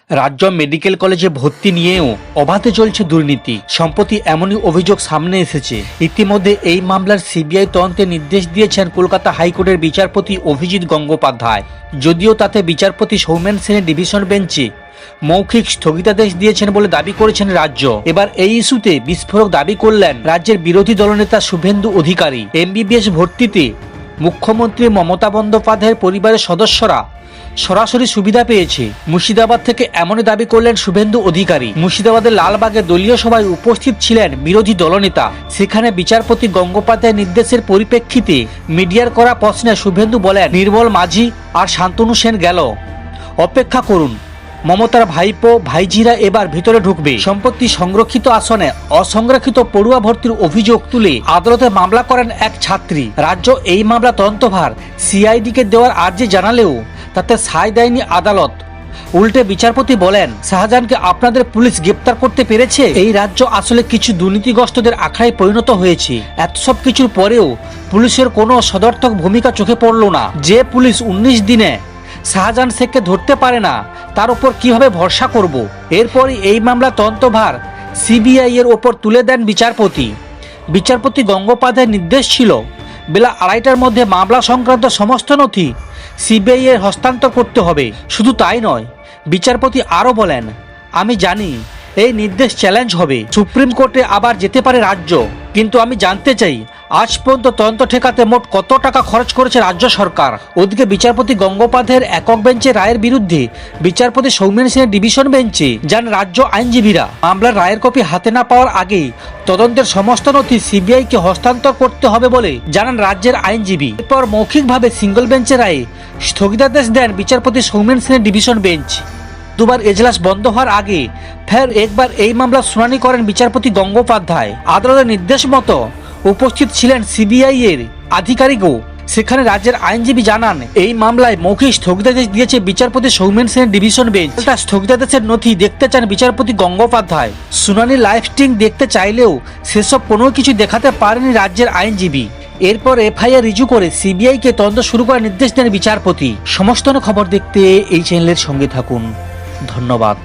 রাজ্য মেডিকেল কলেজে ভর্তি নিয়েও অবাধে চলছে দুর্নীতি। সম্প্রতি এমনই অভিযোগ সামনে এসেছে। ইতিমধ্যে এই মামলার সিবিআই তদন্তের নির্দেশ দিয়েছেন কলকাতা হাইকোর্টের বিচারপতি অভিজিৎ গঙ্গোপাধ্যায়। যদিও তাতে বিচারপতি সৌমেন সেনের ডিভিশন বেঞ্চে মৌখিক স্থগিতাদেশ দিয়েছেন বলে দাবি করেছেন রাজ্য। এবার এই ইস্যুতে বিস্ফোরক দাবি করলেন রাজ্যের বিরোধী দলনেতা শুভেন্দু অধিকারী। এমবিবিএস ভর্তিতে মুখ্যমন্ত্রী মমতা বন্দ্যোপাধ্যায়ের পরিবারের সদস্যরা সরাসরি সুবিধা পেয়েছে। মুর্শিদাবাদ থেকে এমনই দাবি করলেন শুভেন্দু অধিকারী। মুর্শিদাবাদের লালবাগে দলীয় সভায় উপস্থিত ছিলেন বিরোধী দলনেতা। সেখানে বিচারপতি গঙ্গোপাধ্যায়ের নির্দেশের পরিপ্রেক্ষিতে মিডিয়ার করা প্রশ্নে শুভেন্দু বলেন, নির্মল মাঝি আর শান্তনু সেন গেল, অপেক্ষা করুন, মমতার ভাইপো ভাইঝিরা এবার ভিতরে ঢুকবে। সম্পত্তি সংরক্ষিত আসনে অসংরক্ষিত পড়ুয়া ভর্তির অভিযোগ তুলে আদালতে মামলা করেন এক ছাত্রী। রাজ্য এই মামলা তদন্তভার সিআইডিকে দেওয়ার আর্জি জানালেও তাতে সায় দেয়নি আদালত। উল্টে বিচারপতি বলেন, শাহজাহানকে আপনাদের পুলিশ গ্রেপ্তার করতে পেরেছে। এই রাজ্য আসলে কিছু দুর্নীতিগ্রস্তদের আখড়ায় পরিণত হয়েছে। এত সব কিছুর পরেও পুলিশের কোনো সদর্থক ভূমিকা চোখে পড়ল না। যে পুলিশ 19 দিনে শাহজাহান শেখকে ধরতে পারে না, তার উপর কিভাবে ভরসা করব? এরপরই এই মামলা তদন্তভার সিবিআই এর ওপর তুলে দেন বিচারপতি। বিচারপতি গঙ্গোপাধ্যায়ের নির্দেশ ছিল বেলা 2:30টার মধ্যে মামলা সংক্রান্ত সমস্ত নথি সিবিআই এর হস্তান্তর করতে হবে। শুধু তাই নয়, বিচারপতি আরও বলেন, আমি জানি এই নির্দেশ চ্যালেঞ্জ হবে, সুপ্রিম কোর্টে আবার যেতে পারে রাজ্য, কিন্তু আমি জানতে চাই আজ পর্যন্ত তদন্ত ঠেকাতে মোট কত টাকা খরচ করেছে রাজ্য সরকার। ওদিকে বিচারপতি গঙ্গোপাধ্যায়ের একক বেঞ্চের রায়ের বিরুদ্ধে বিচারপতি সৌমেন সেনের ডিভিশন বেঞ্চে যান রাজ্য আইনজীবীরা। মামলার রায়ের কপি হাতে না পাওয়ার আগেই তদন্তের সমস্ত নথি সিবিআইকে হস্তান্তর করতে হবে বলে জানান রাজ্যের আইনজীবী। এরপর মৌখিকভাবে সিঙ্গল বেঞ্চের রায়ে স্থগিতাদেশ দেন বিচারপতি সৌমেন সেনের ডিভিশন বেঞ্চ। দুবার এজলাস বন্ধ হওয়ার আগে ফের একবার এই মামলার শুনানি করেন বিচারপতি গঙ্গোপাধ্যায়। আদালতের নির্দেশ মতো উপস্থিত ছিলেন সিবিআই এর আধিকারিকও। সেখানে রাজ্যের আইনজীবী জানান, এই মামলায় মৌখিক স্থগিতাদেশ দিয়েছে বিচারপতি সৌমেন সেনের ডিভিশন বেঞ্চ। স্থগিতাদেশের নথি দেখতে চান বিচারপতি গঙ্গোপাধ্যায়। শুনানি লাইভ স্ট্রিম দেখতে চাইলেও সেসব কোনো কিছু দেখাতে পারেনি রাজ্যের আইনজীবী। এরপর এফআইআর রিজু করে সিবিআইকে তদন্ত শুরু করার নির্দেশ দেন বিচারপতি। সমস্ত খবর দেখতে এই চ্যানেলের সঙ্গে থাকুন। ধন্যবাদ।